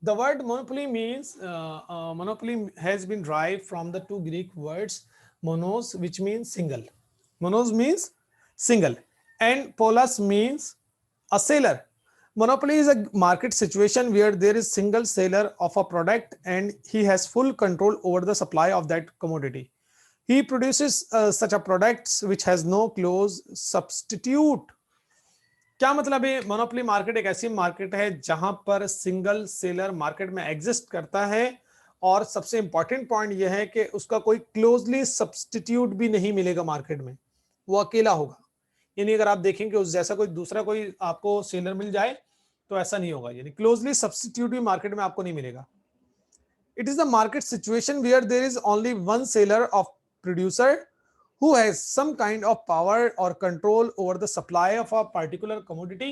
The word monopoly means monopoly has been derived from the two Greek words monos, which means single. Monos means single, and polos means a seller. Monopoly is a market situation where there is single seller of a product and he has full control over the supply of that commodity. He produces such a products which has no close substitute. क्या मतलब है? Monopoly market एक ऐसी market है जहां पर single seller market में exist करता है, और सबसे इंपॉर्टेंट पॉइंट यह है कि उसका कोई क्लोजली सब्सटीट्यूट भी नहीं मिलेगा मार्केट में, वो अकेला होगा। यानी अगर आप देखेंगे उस जैसा कोई दूसरा कोई आपको सेलर मिल जाए तो ऐसा नहीं होगा, यानी क्लोजली सब्सटीट्यूट भी मार्केट में आपको नहीं मिलेगा। It is the market situation where there is only one seller of producer who has some kind of power or control over the supply of a particular commodity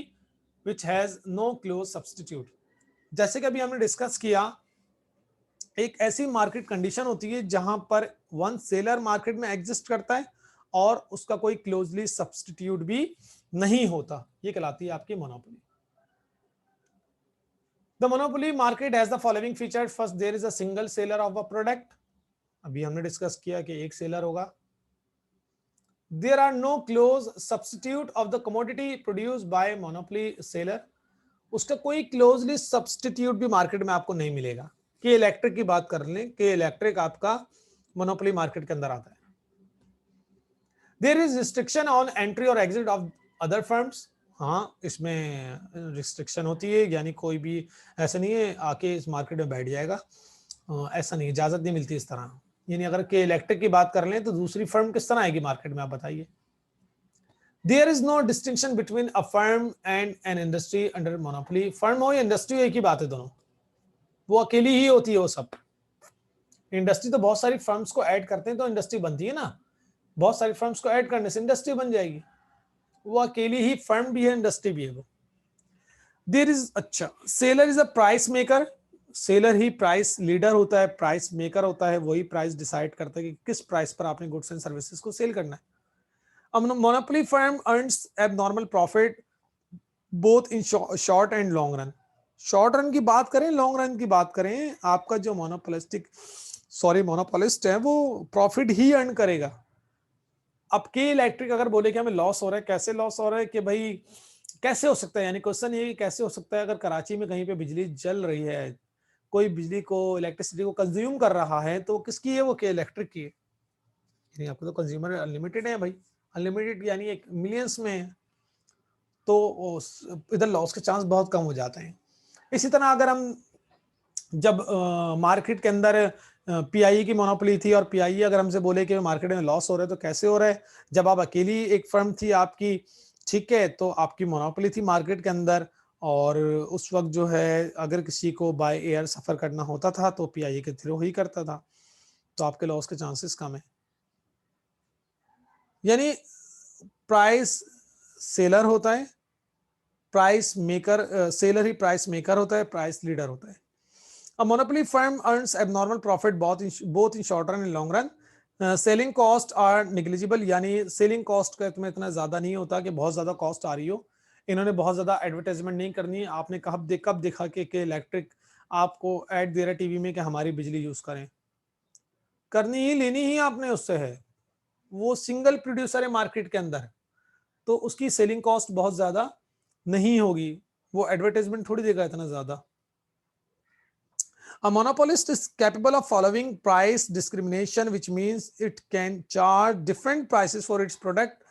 which has no close substitute. जैसे कि अभी हमने discuss किया, एक ऐसी market condition होती है जहां पर वन सेलर मार्केट में एग्जिस्ट करता है और उसका कोई क्लोजली सब्सटीट्यूट भी नहीं होता, ये कहलाती है आपकी monopoly. The monopoly market has the following feature. First, there is a single seller of a product. अभी हमने डिस्कस किया कि एक सेलर होगा। There are no close substitute of the commodity produced by monopoly seller. उसका कोई closely substitute भी market में आपको नहीं मिलेगा। कि इलेक्ट्रिक की बात कर लें कि इलेक्ट्रिक आपका मोनोपोली मार्केट के अंदर आता है। There is restriction on entry और एग्जिट ऑफ अदर फर्म्स। हाँ, इसमें रिस्ट्रिक्शन होती है, यानी कोई भी ऐसा नहीं है आके इस मार्केट में बैठ जाएगा, ऐसा नहीं, इजाजत नहीं मिलती इस तरह। यानी अगर के इलेक्ट्रिक की बात कर लें तो दूसरी फर्म किस तरह आएगी मार्केट में, आप बताइए। There is no distinction between a firm and an industry under monopoly. Firm हो या इंडस्ट्री, एक ही बात है दोनों, वो अकेली ही होती है वो सब। इंडस्ट्री तो बहुत सारी फर्म्स को ऐड करते हैं तो इंडस्ट्री बनती है ना, बहुत सारी फर्म्स को ऐड करने से इंडस्ट्री बन जाएगी। वो अकेली ही फर्म भी है, इंडस्ट्री भी है वो। देयर इज, अच्छा, seller is a price maker. Seller he price leader होता है, प्राइस मेकर होता है, वही प्राइस डिसाइड करता है कि किस प्राइस पर आपने गुड्स एंड सर्विसेज को सेल करना है। A monopoly firm earns abnormal profit both in short and long run. Short run की बात करें, लॉन्ग रन की बात करें, आपका जो मोनोपोलिस्ट है वो प्रॉफिट ही अर्न करेगा। अब के इलेक्ट्रिक अगर बोले कि हमें लॉस हो रहा है, कैसे लॉस हो रहा है कि भाई कैसे हो सकता है, यानी क्वेश्चन ये कैसे हो सकता है अगर कराची में कहीं पे बिजली जल रही है, कोई बिजली को, इलेक्ट्रिसिटी को कंज्यूम कर रहा है, तो किसकी है वो? के इलेक्ट्रिक की है। यानी आपको तो कंज्यूमर अनलिमिटेड है भाई, अनलिमिटेड यानी एक मिलियंस में है, तो इधर लॉस के चांस बहुत कम हो जाते हैं। इसी तरह अगर हम जब मार्केट के अंदर पीआई की मोनोपोली थी और पीआई अगर हमसे बोले कि मार्केट में लॉस हो रहा है तो कैसे हो रहा है, जब आप अकेली एक फर्म थी आपकी, ठीक है, तो आपकी मोनोपोली थी मार्केट के अंदर, और उस वक्त जो है अगर किसी को बाय एयर सफर करना होता था तो पीआई के थ्रू ही करता था, तो आपके लॉस के चांसेस कम है। यानी प्राइस सेलर होता है, प्राइस मेकर, सेलर ही प्राइस मेकर होता है, प्राइस लीडर होता है। A monopoly firm earns abnormal profit both in short run and long run. Selling cost are negligible, यानी सेलिंग कॉस्ट का तुम्हें इतना ज्यादा नहीं होता कि बहुत ज्यादा कॉस्ट आ रही हो। इन्होंने बहुत ज्यादा एडवर्टाइजमेंट नहीं करनी है। आपने कब देखा कि इलेक्ट्रिक आपको ऐड दे रहा है टीवी में कि हमारी बिजली यूज करें, करनी ही लेनी ही आपने उससे है। वो सिंगल प्रोड्यूसर है मार्केट के अंदर, तो उसकी सेलिंग कॉस्ट बहुत ज्यादा नहीं होगी, वो एडवर्टाइजमेंट थोड़ी देगा इतना ज्यादा। A monopolist is capable of following price discrimination, which means it can charge different prices for its product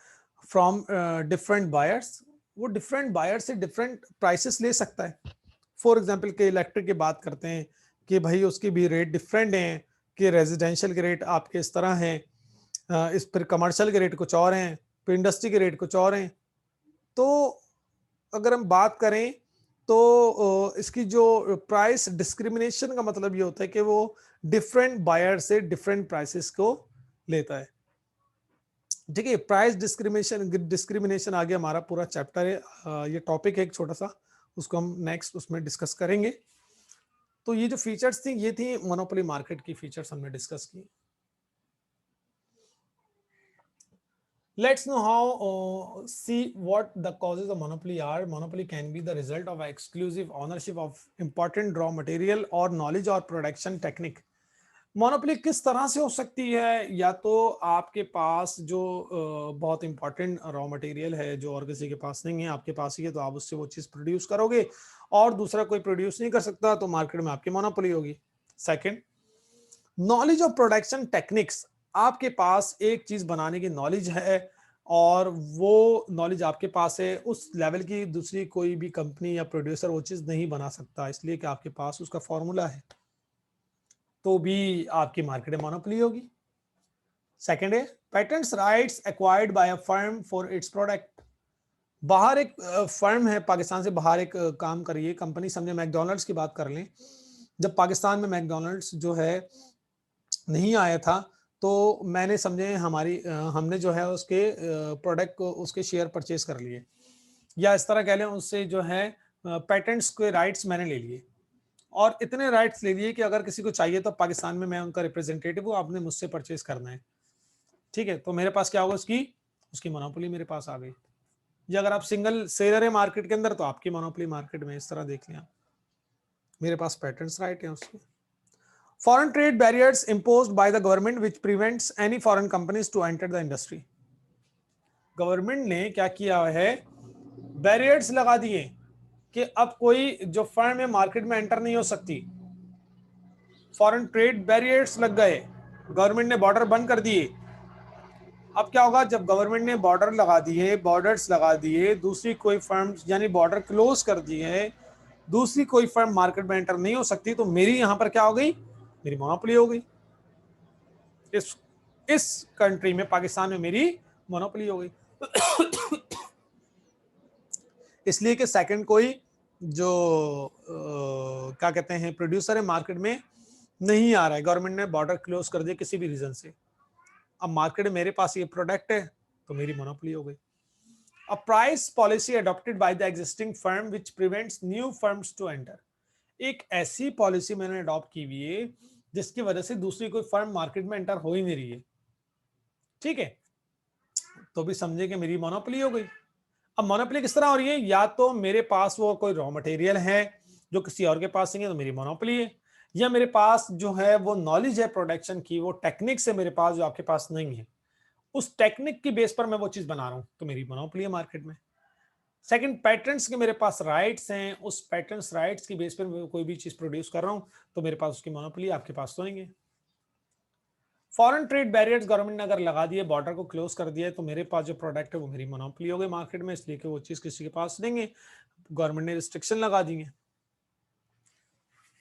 from different buyers. वो different buyers से different prices ले सकता है। फॉर एग्जाम्पल के इलेक्ट्रिक की बात करते हैं कि भाई उसकी भी रेट डिफरेंट हैं, कि रेजिडेंशियल के रेट आपके इस तरह हैं, इस पर कमर्शियल के रेट कुछ और हैं, फिर इंडस्ट्री के रेट कुछ और हैं। तो अगर हम बात करें तो इसकी जो प्राइस डिस्क्रिमिनेशन का मतलब ये होता है कि वो डिफरेंट बायर से डिफरेंट प्राइसेस को लेता है। ठीक है, प्राइस डिस्क्रिमिनेशन आगे हमारा पूरा चैप्टर है, ये टॉपिक है एक छोटा सा, उसको हम नेक्स्ट उसमें डिस्कस करेंगे। तो ये जो फीचर्स थी ये थी मोनोपोली मार्केट की फीचर्स हमने डिस्कस की। Let's know how see what the causes of monopoly are. Monopoly can be the result of exclusive ownership of important raw material or knowledge or production technique. Monopoly किस तरह से हो सकती है? या तो आपके पास जो बहुत इंपॉर्टेंट रॉ मटेरियल है जो और किसी के पास नहीं है, आपके पास ही है, तो आप उससे वो चीज प्रोड्यूस करोगे और दूसरा कोई प्रोड्यूस नहीं कर सकता, तो मार्केट में आपकी मोनोपोली होगी। Second, knowledge of production techniques, आपके पास एक चीज बनाने की नॉलेज है और वो नॉलेज आपके पास है, उस लेवल की दूसरी कोई भी कंपनी या प्रोड्यूसर वो चीज नहीं बना सकता, इसलिए कि आपके पास उसका फॉर्मूला है, तो भी आपकी मार्केट में मोनोपोली होगी। सेकंड है patents rights acquired by a firm for its product. बाहर एक फर्म है, पाकिस्तान से बाहर एक काम करिए कंपनी, समझे मैकडॉनल्ड्स की बात कर लें। जब पाकिस्तान में मैकडॉनल्ड्स जो है नहीं आया था, तो मैंने समझे हमने जो है उसके प्रोडक्ट को, उसके शेयर परचेज कर लिए, या इस तरह कह लें उससे जो है पेटेंट्स के राइट्स मैंने ले लिए, और इतने राइट्स ले लिए कि अगर किसी को चाहिए तो पाकिस्तान में मैं उनका रिप्रेजेंटेटिव हूँ, आपने मुझसे परचेज करना है, ठीक है, तो मेरे पास क्या होगा, उसकी मोनोपोली मेरे पास आ गई। या अगर आप सिंगल सेलर है मार्केट के अंदर, तो आपकी मोनोपोली मार्केट में, इस तरह देख लें आप, मेरे पास पेटेंट्स राइट है उसके। Foreign trade barriers imposed by the government which prevents any foreign companies to enter the industry. Government ने क्या किया है, बैरियर्स लगा दिए कि अब कोई जो फर्म है मार्केट में एंटर नहीं हो सकती। फॉरेन ट्रेड बैरियर्स लग गए, गवर्नमेंट ने बॉर्डर बंद कर दिए। अब क्या होगा, जब गवर्नमेंट ने बॉर्डर लगा दिए, बॉर्डर्स लगा दिए, दूसरी कोई फर्म यानी बॉर्डर क्लोज कर दिए, दूसरी कोई फर्म मार्केट में एंटर नहीं हो सकती, तो मेरी यहां पर क्या हो गई, मेरी मोनोपोली हो गई। इस कंट्री में, पाकिस्तान में मेरी मोनोपोली हो गई। इसलिए कि सेकंड कोई जो क्या कहते हैं प्रोड्यूसर है मार्केट में नहीं आ रहा है, गवर्नमेंट ने बॉर्डर क्लोज कर दिया किसी भी रीजन से, अब मार्केट में मेरे पास ये प्रोडक्ट है, तो मेरी मोनोपोली हो गई। A price policy adopted by the existing firm which prevents new firms to enter. एक ऐसी पॉलिसी मैंने अडॉप्ट की हुई है जिसकी वजह से दूसरी कोई फर्म मार्केट में एंटर हो ही नहीं रही है, ठीक है, तो भी समझे कि मेरी मोनोपोली हो गई। अब मोनोपोली किस तरह हो रही है, या तो मेरे पास वो कोई रॉ मटेरियल है जो किसी और के पास नहीं है, तो मेरी मोनोपोली है, या मेरे पास जो है वो नॉलेज है प्रोडक्शन की, वो टेक्निक्स है मेरे पास जो आपके पास नहीं है, उस टेक्निक की बेस पर मैं वो चीज बना रहा हूं, तो मेरी मोनोपोली है मार्केट में। सेकंड, पैटर्न्स के मेरे पास राइट्स हैं, उस पैटर्न्स राइट्स की बेस पर मैं कोई भी चीज प्रोड्यूस कर रहा हूं, तो मेरे पास उसकी मोनोपोली, आपके पास तो नहीं है। फॉरेन ट्रेड बैरियर्स गवर्नमेंट ने अगर लगा दिए, बॉर्डर को क्लोज कर दिया, तो मेरे पास जो प्रोडक्ट है वो मेरी मोनोपोली हो गई मार्केट में, इसलिए कि वो चीज किसी के पास नहीं है, गवर्नमेंट ने रिस्ट्रिक्शन लगा दी है,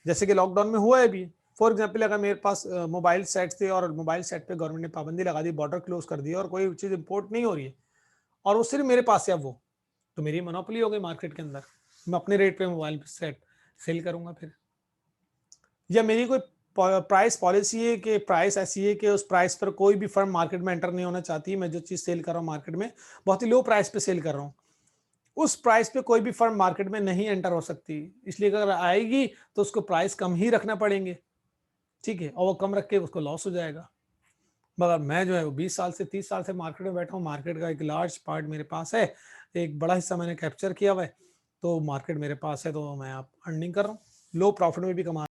जैसे कि लॉकडाउन में हुआ है अभी। फॉर एग्जाम्पल, अगर मेरे पास मोबाइल सेट थे और मोबाइल सेट पे गवर्नमेंट ने पाबंदी लगा दी, बॉर्डर क्लोज कर दिया और कोई चीज इंपोर्ट नहीं हो रही है और वो सिर्फ मेरे पास है वो, तो मेरी मोनोपोली हो गई मार्केट के अंदर, मैं अपने रेट पे मोबाइल सेट सेल करूंगा फिर। या मेरी कोई प्राइस पॉलिसी है कि प्राइस ऐसी है कि उस प्राइस पर कोई भी फर्म मार्केट में एंटर नहीं होना चाहती, मैं जो चीज सेल कर रहा हूँ मार्केट में बहुत ही लो प्राइस पे सेल कर रहा हूँ, उस प्राइस पे कोई भी फर्म मार्केट में नहीं एंटर हो सकती, इसलिए अगर आएगी तो उसको प्राइस कम ही रखना पड़ेंगे, ठीक है, और वो कम रख के उसको लॉस हो जाएगा। मगर मैं जो है वो 20 साल से 30 साल से मार्केट में बैठा हूँ, मार्केट का एक लार्ज पार्ट मेरे पास है, एक बड़ा हिस्सा मैंने कैप्चर किया हुआ है, तो मार्केट मेरे पास है, तो मैं आप अर्निंग कर रहा हूँ, लो प्रॉफिट में भी कमा